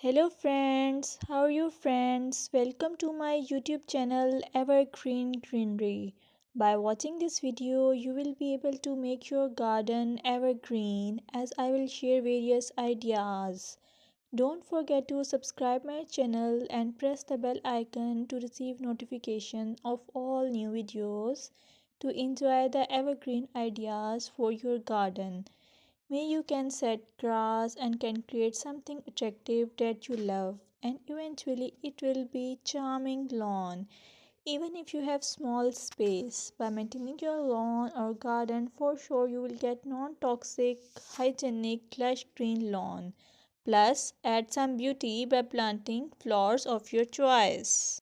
Hello friends, how are you friends? Welcome to my YouTube channel Evergreen Greenery. By watching this video, you will be able to make your garden evergreen as I will share various ideas. Don't forget to subscribe my channel and press the bell icon to receive notification of all new videos to enjoy the evergreen ideas for your garden. May you can set grass and can create something attractive that you love and eventually it will be charming lawn even if you have small space. By maintaining your lawn or garden, for sure you will get non-toxic, hygienic, lush green lawn. Plus add some beauty by planting flowers of your choice.